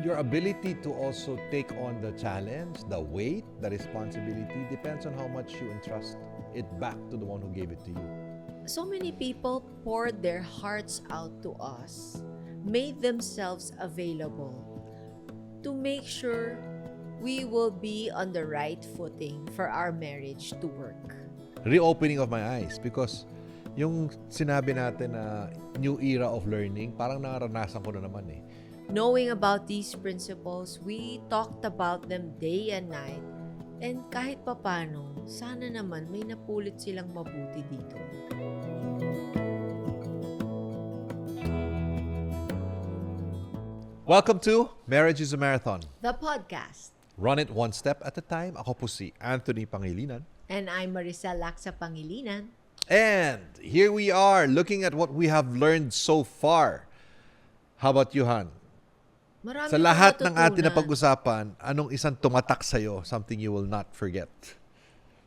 your ability to also take on the challenge, the weight, the responsibility depends on how much you entrust it back to the one who gave it to you. So many people poured their hearts out to us, made themselves available to make sure we will be on the right footing for our marriage to work. Reopening of my eyes because yung sinabi natin na new era of learning, parang naranasan ko na naman eh. Knowing about these principles, we talked about them day and night. And kahit papano, sana naman may napulot silang mabuti dito. Welcome to Marriage is a Marathon. The podcast. Run it one step at a time. Ako po si Anthony Pangilinan. And I'm Maricel Laksa Pangilinan. And here we are looking at what we have learned so far. How about you, Han? Marami Sa kong lahat ng natutunan. atin na pag-usapan, anong isang tumatak sa'yo, something you will not forget?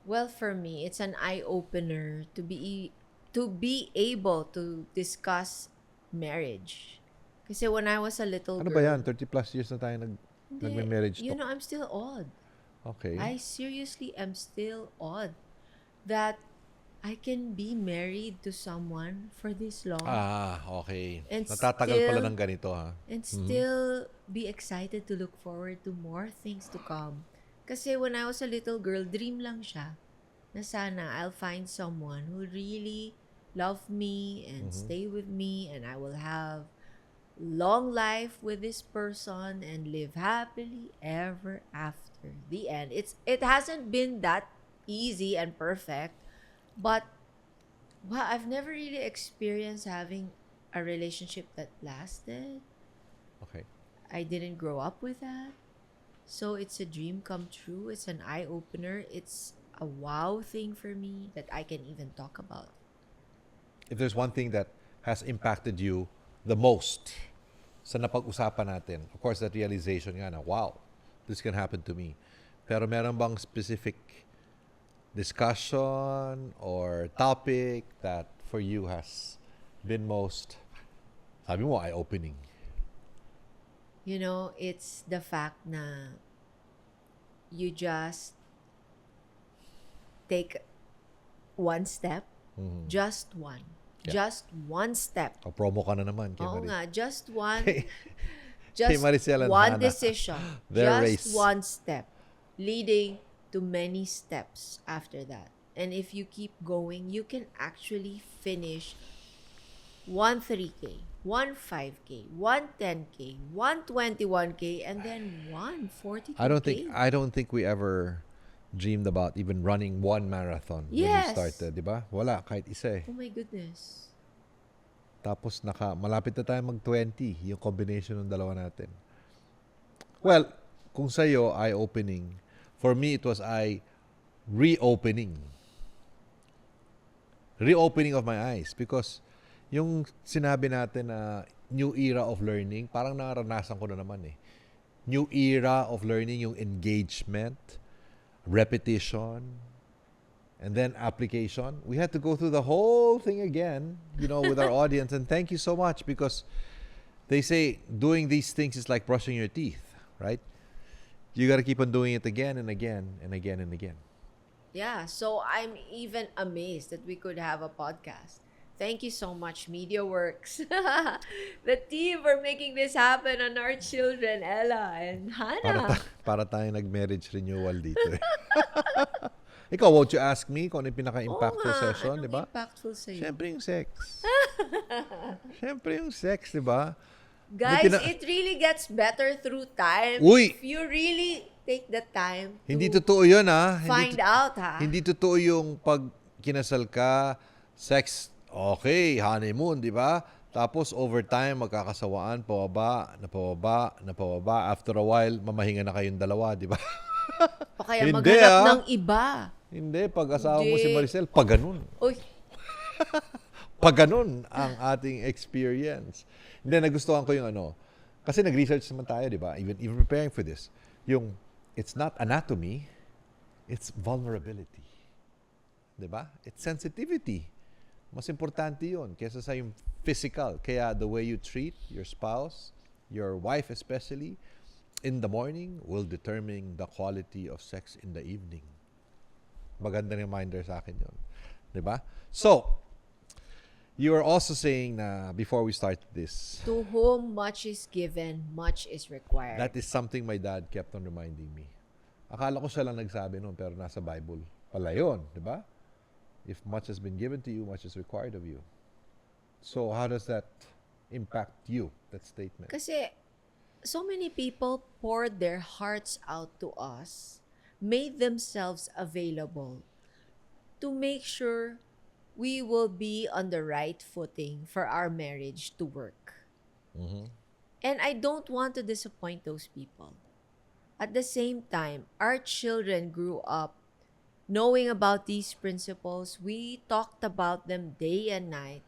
Well, for me, it's an eye-opener to be able to discuss marriage. Kasi when I was a little Ano girl... ba yan? 30 plus years na tayo nagme-marriage You talk. know, I'm still awed. Okay. I seriously am still awed that I can be married to someone for this long Okay. And Natatagal pala still- ng ganito, ha? and still be excited to look forward to more things to come. Kasi when I was a little girl, dream lang siya na sana I'll find someone who really love me and stay with me, and I will have long life with this person and live happily ever after. The end. It hasn't been that easy and perfect, but wow, I've never really experienced having a relationship that lasted. Okay. I didn't grow up with that. So it's a dream come true. It's an eye-opener. It's a wow thing for me that I can even talk about. If there's one thing that has impacted you the most sa napag-usapan natin, of course, that realization nga na, wow, this can happen to me. Pero meron bang specific discussion or topic that for you has been most, sabi mo, eye-opening? You know, it's the fact na you just take one step, just one. Yeah. Just one step. O, promo ka na naman kay Oo Marie. nga, just one. Kay Just Maricel and one Hannah. decision. Their Just race. one step. Leading to many steps after that. And if you keep going, you can actually finish one 3K, one 5K, one 10K, one 21K, and then one 42K. I don't think we ever dreamed about even running one marathon when we Yes. started, di ba? Wala, kahit isa eh. Oh my goodness. Tapos malapit na tayo mag-20, yung combination ng dalawa natin. Well, kung sa'yo, eye-opening. For me, it was reopening. Reopening of my eyes. Because yung sinabi natin na new era of learning, parang naranasan ko na naman eh. New era of learning, yung engagement, repetition, and then application. We had to go through the whole thing again, with our audience. And thank you so much because they say doing these things is like brushing your teeth, right? You got to keep on doing it again and again and again and again. Yeah, so I'm even amazed that we could have a podcast. Thank you so much, MediaWorks. The team for making this happen on our children, Ella and Hannah. Para tayong nag-marriage renewal dito eh. Ikaw, won't you ask me kung ano yung pinaka-impactful session, di ba? Impactful sa'yo? Siyempre yung sex. Siyempre yung sex, di ba? Guys, it really gets better through time. Uy! If you really take the time to Hindi totoo yun, ha? find out, ha? Hindi totoo yung pag kinasal ka, sex, okay, honeymoon, di ba? Tapos over time, magkakasawaan, napababa. After a while, mamahinga na kayong dalawa, di ba? O kaya Hindi, maghanap ah. ng iba. Hindi, pag asawa mo si Hindi. Maricel, pag ganun. Uy, Pag ganun ang ating experience. Hindi, nagustuhan ko yung kasi nag-research naman tayo, di ba? Even preparing for this. Yung, it's not anatomy, it's vulnerability. Di ba? It's sensitivity. Mas importante yun kaysa sa yung physical. Kaya the way you treat your spouse, your wife especially, in the morning will determine the quality of sex in the evening. Magandang reminder sa akin yun. Diba? So, you are also saying na before we start this, To whom much is given, much is required. that is something my dad kept on reminding me. Akala ko siya lang nagsabi noon, pero nasa Bible pala yun, di ba? If much has been given to you, much is required of you. So how does that impact you, that statement? Kasi so many people poured their hearts out to us, made themselves available to make sure we will be on the right footing for our marriage to work. Mhm. And I don't want to disappoint those people. At the same time, our children grew up knowing about these principles. We talked about them day and night.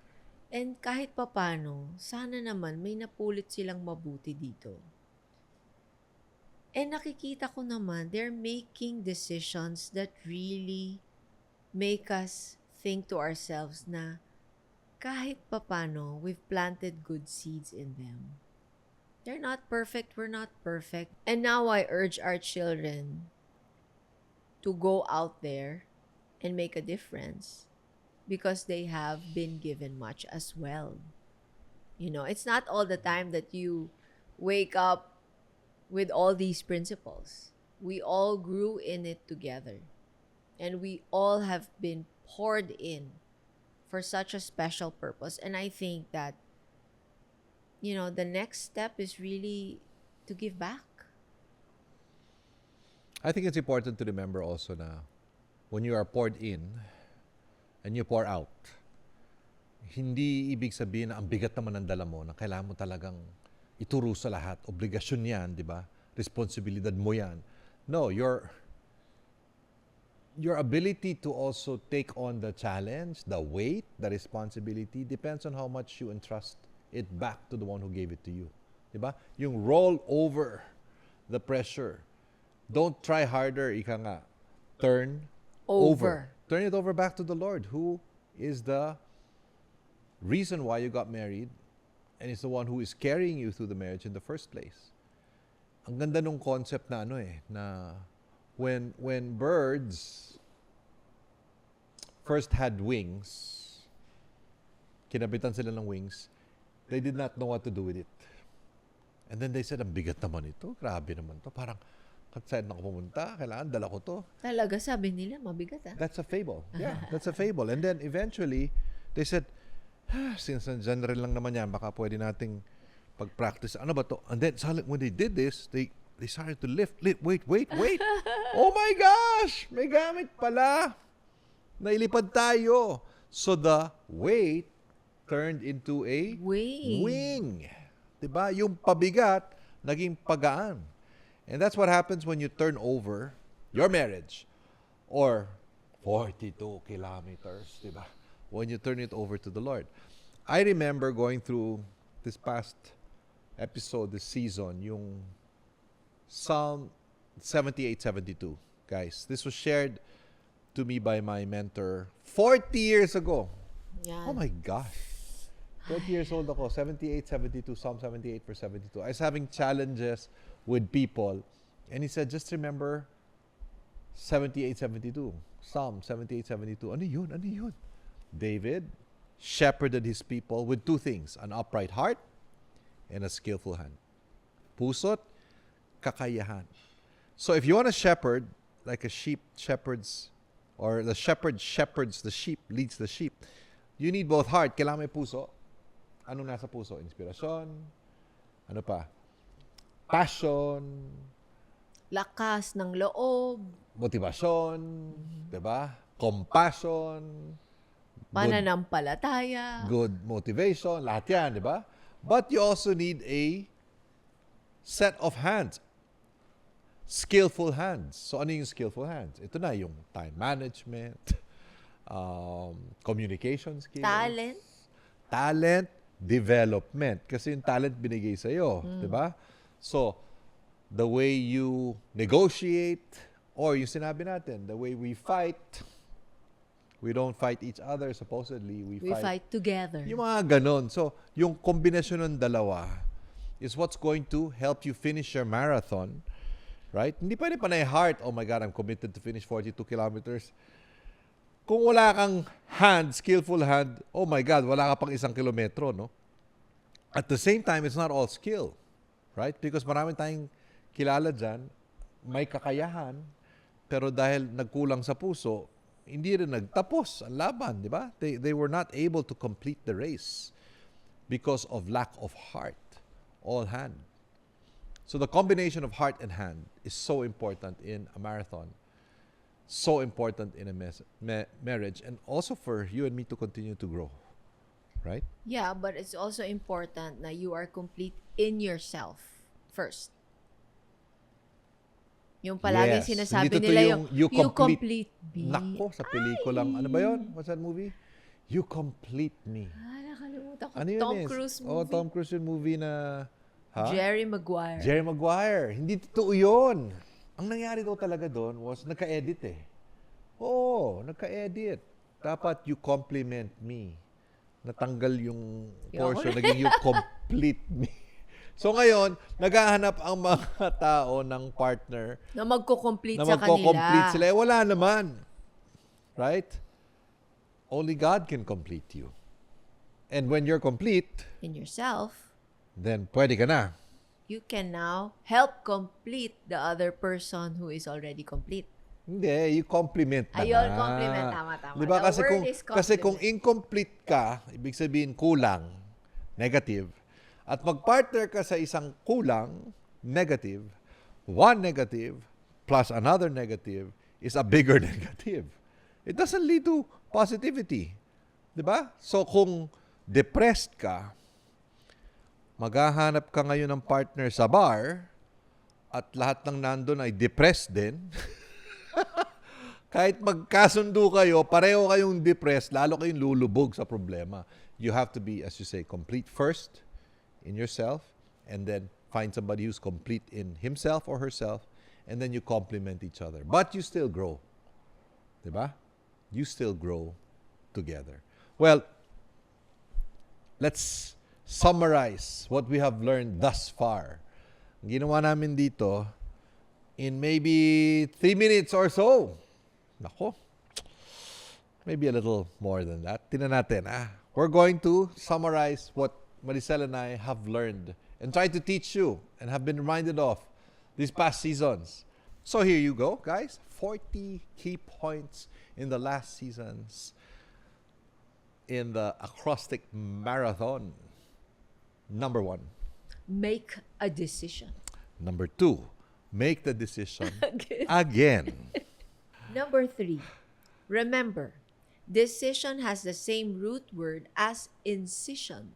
And kahit papano, sana naman may napulit silang mabuti dito. And nakikita ko naman, they're making decisions that really make us think to ourselves na kahit papano, we've planted good seeds in them. They're not perfect, we're not perfect. And now I urge our children to go out there and make a difference because they have been given much as well. You know, it's not all the time that you wake up with all these principles. We all grew in it together. And we all have been poured in for such a special purpose. And I think that, you know, the next step is really to give back. I think it's important to remember also na when you are poured in and you pour out, hindi ibig sabihin na ang bigat naman ng dala mo na kailangan mo talagang ituro sa lahat. Obligasyon yan, di ba? Responsibilidad mo yan. No, your ability to also take on the challenge, the weight, the responsibility, depends on how much you entrust it back to the one who gave it to you. Diba? Yung roll over the pressure. Don't try harder, ika nga. Turn over. Turn it over back to the Lord, who is the reason why you got married and is the one who is carrying you through the marriage in the first place. Ang ganda nung concept na na when birds first had wings, kinabitan sila ng wings, they did not know what to do with it. And then they said, ang bigat naman ito. Grabe naman to. Parang, saan na ako pumunta? Kailangan, dala ko to. Talaga, sabi nila, mabigat ah. That's a fable. Yeah, that's a fable. And then eventually, they said, since genre lang naman yan, baka pwede nating pag-practice. Ano ba to? And then, when they did this, they started to lift. Wait. Oh my gosh! May gamit pala. Nailipad tayo. So the weight turned into a wing. Diba? Yung pabigat, naging pagaan. And that's what happens when you turn over your marriage or 42 kilometers, diba? When you turn it over to the Lord. I remember going through this past episode, this season, yung Psalm 78-72. Guys, this was shared to me by my mentor 40 years ago. Yan. Oh my gosh. 40 years old ako, 78-72, Psalm 78 verse 72. I was having challenges with people. And he said, just remember 78-72. Psalm 78-72. Ano yun? David shepherded his people with two things, an upright heart and a skillful hand. Pusot, kakayahan. So if you want to shepherd, like a sheep shepherds, or the shepherd shepherds the sheep, leads the sheep, you need both heart. Kailangan may puso. Anong nasa puso? Inspirasyon. Ano pa? Passion. Lakas ng loob. Motivasyon. Diba? Compassion. Pananampalataya. Good motivation. Lahat yan, diba? But you also need a set of hands. Skillful hands. So ano yung skillful hands? Ito na yung time management, communication skills. Talent development. Kasi yung talent binigay sa'yo. Diba? So, the way you negotiate, or yung sinabi natin, the way we fight, we don't fight each other, supposedly. We We fight together. Yung mga ganon. So, yung kombinasyon ng dalawa, is what's going to help you finish your marathon, right? Hindi pwede panay heart, oh my God, I'm committed to finish 42 kilometers. Kung wala kang hand, skillful hand, oh my God, wala ka pang 1 kilometro, no? At the same time, it's not all skill, right? Because marami tayong kilala dyan, may kakayahan, pero dahil nagkulang sa puso, hindi rin nagtapos ang laban, di ba? They were not able to complete the race because of lack of heart, all hand. So the combination of heart and hand is so important in a marathon, so important in a marriage, and also for you and me to continue to grow, right? Yeah, but it's also important na you are complete in yourself first. Yung palaging Yes. sinasabi Hindi totoo nila yung you you complete complete me. Nako, sa pelikulang, ano ba yun? What's that movie? You Complete Me. Nakalimutan ko. Ano yun Tom eh? Cruise movie. Oh, Tom Cruise yung movie na, Jerry Maguire. Jerry Maguire. Hindi totoo yun. Ang nangyari daw talaga doon was nagka-edit eh. Oo, nagka-edit. Dapat you compliment me. Natanggal yung portion, naging you complete me. So ngayon, naghahanap ang mga tao ng partner na magko-complete na sa kanila. magko-complete sila. Eh, wala naman. Right? Only God can complete you. And when you're complete, In yourself, then pwede ka na. you can now help complete the other person who is already complete. Hindi, you compliment na Ayun, nga. compliment. Tama. Diba? The Kasi word kung, is kasi kung compliment. incomplete ka, ibig sabihin kulang, negative. At mag-partner ka sa isang kulang, negative, one negative plus another negative is a bigger negative. It doesn't lead to positivity. Diba? So kung depressed ka, maghahanap ka ngayon ng partner sa bar at lahat ng nandun ay depressed din, kahit magkasundo kayo, pareho kayong depressed, lalo kayong lulubog sa problema. You have to be, as you say, complete first in yourself, and then find somebody who's complete in himself or herself, and then you complement each other. But you still grow. Diba? You still grow together. Well, let's summarize what we have learned thus far. Ang ginawa namin dito, in maybe 3 minutes or so. Nako. Maybe a little more than that. Tingnan natin. We're going to summarize what Maricel and I have learned and try to teach you and have been reminded of these past seasons. So here you go, guys. 40 key points in the last seasons in the acrostic marathon. Number 1. Make a decision. Number 2. Make the decision again. Number 3. Remember, decision has the same root word as incision.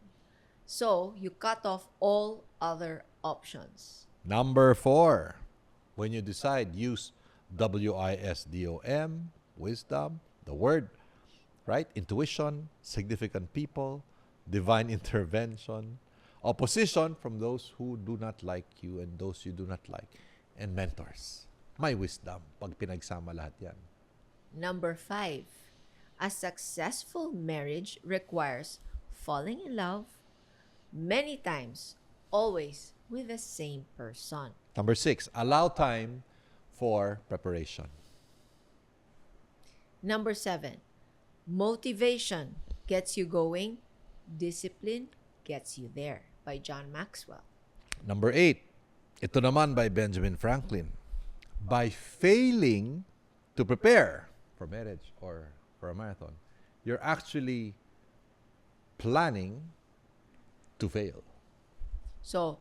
So, you cut off all other options. Number 4. When you decide, use WISDOM, wisdom, the word, right? Intuition, significant people, divine intervention, opposition from those who do not like you and those you do not like, and mentors. May wisdom pag pinagsama lahat yan. Number 5. A successful marriage requires falling in love many times, always with the same person. Number 6, allow time for preparation. Number 7. Motivation gets you going, discipline gets you there, by John Maxwell. Number 8, ito naman by Benjamin Franklin. By failing to prepare for marriage or for a marathon, you're actually planning to fail. So,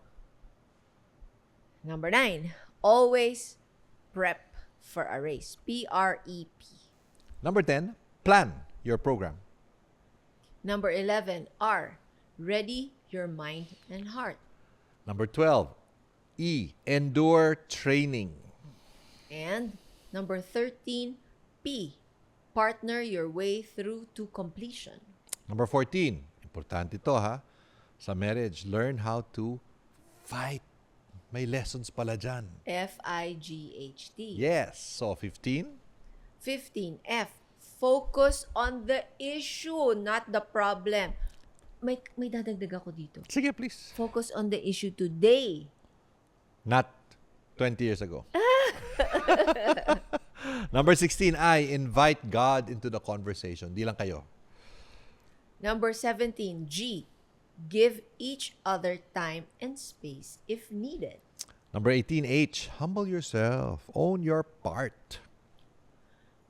number 9, always prep for a race. PREP. Number 10, plan your program. Number 11, R, ready your mind and heart. Number 12, E, endure training. And number 13, P, partner your way through to completion. Number 14, importante to sa marriage, learn how to fight. May lessons pala dyan. FIGHT. Yes. So, 15, 15, F, focus on the issue, not the problem. may dadagdag ako dito. Sige, please. Focus on the issue today. Not 20 years ago. Number 16, I invite God into the conversation. Di lang kayo. Number 17, G, give each other time and space if needed. Number 18, H, humble yourself. Own your part.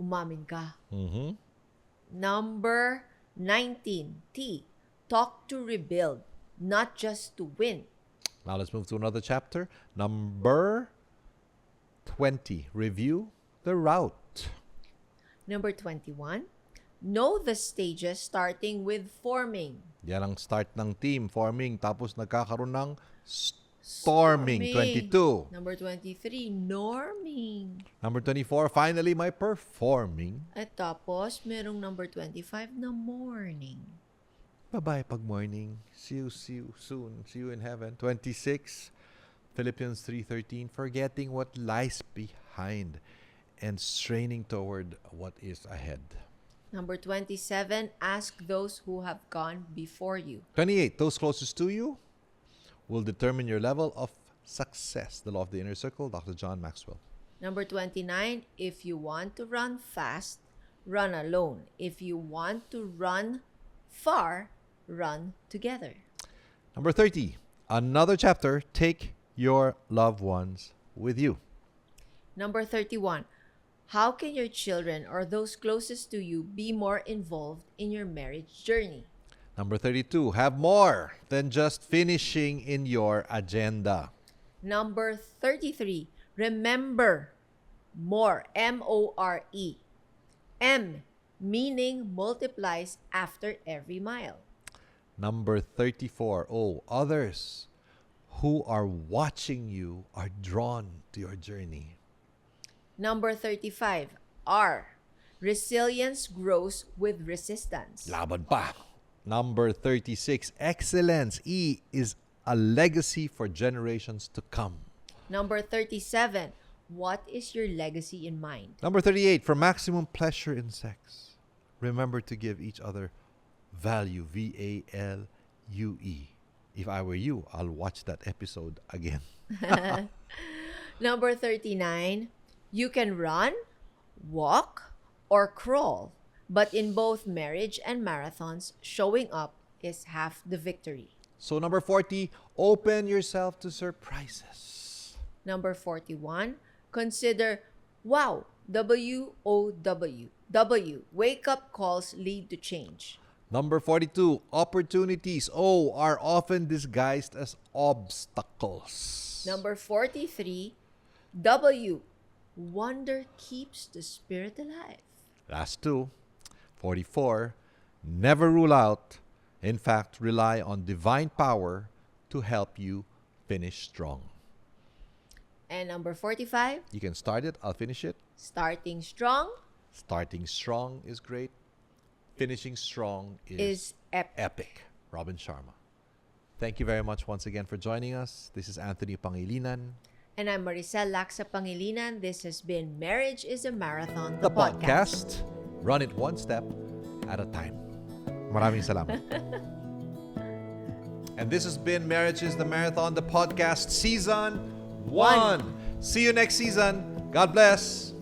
Umamin ka. Mm-hmm. Number 19, T, talk to rebuild, not just to win. Now let's move to another chapter. Number 20, review the route. Number 21, know the stages starting with forming. Yan ang start ng team, forming, tapos nagkakaroon ng storming. 22. Number 23, norming. Number 24, finally, my performing. At tapos, merong number 25 na morning. Bye-bye pag morning. See you soon. See you in heaven. 26, Philippians 3:13, forgetting what lies behind and straining toward what is ahead. Number 27, ask those who have gone before you. 28, those closest to you will determine your level of success. The law of the inner circle, Dr. John Maxwell. Number 29, if you want to run fast, run alone. If you want to run far, run together. Number 30, another chapter, take your loved ones with you. Number 31, how can your children or those closest to you be more involved in your marriage journey? Number 32, have more than just finishing in your agenda. Number 33, remember more, M-O-R-E. M, meaning multiplies after every mile. Number 34, others who are watching you are drawn to your journey. Number 35, R, resilience grows with resistance. Laban pa. Number 36, excellence. E is a legacy for generations to come. Number 37, what is your legacy in mind? Number 38, for maximum pleasure in sex, remember to give each other value. V-A-L-U-E. If I were you, I'll watch that episode again. Number 39, you can run, walk, or crawl, but in both marriage and marathons, showing up is half the victory. So number 40, open yourself to surprises. Number 41, consider wow, W-O-W. W, wake-up calls lead to change. Number 42, opportunities, O, are often disguised as obstacles. Number 43, W, wonder keeps the spirit alive. Last two. 44, never rule out. In fact, rely on divine power to help you finish strong. And number 45, You can start it, I'll finish it. starting strong Starting strong is great. Finishing strong is epic. epic. Robin Sharma. Thank you very much once again for joining us. This is Anthony Pangilinan. And I'm Maricel Laksa Pangilinan. This has been Marriage is a Marathon, The podcast. Run it one step at a time. Maraming salamat. And this has been Marriage is the Marathon, the podcast, season 1. See you next season. God bless.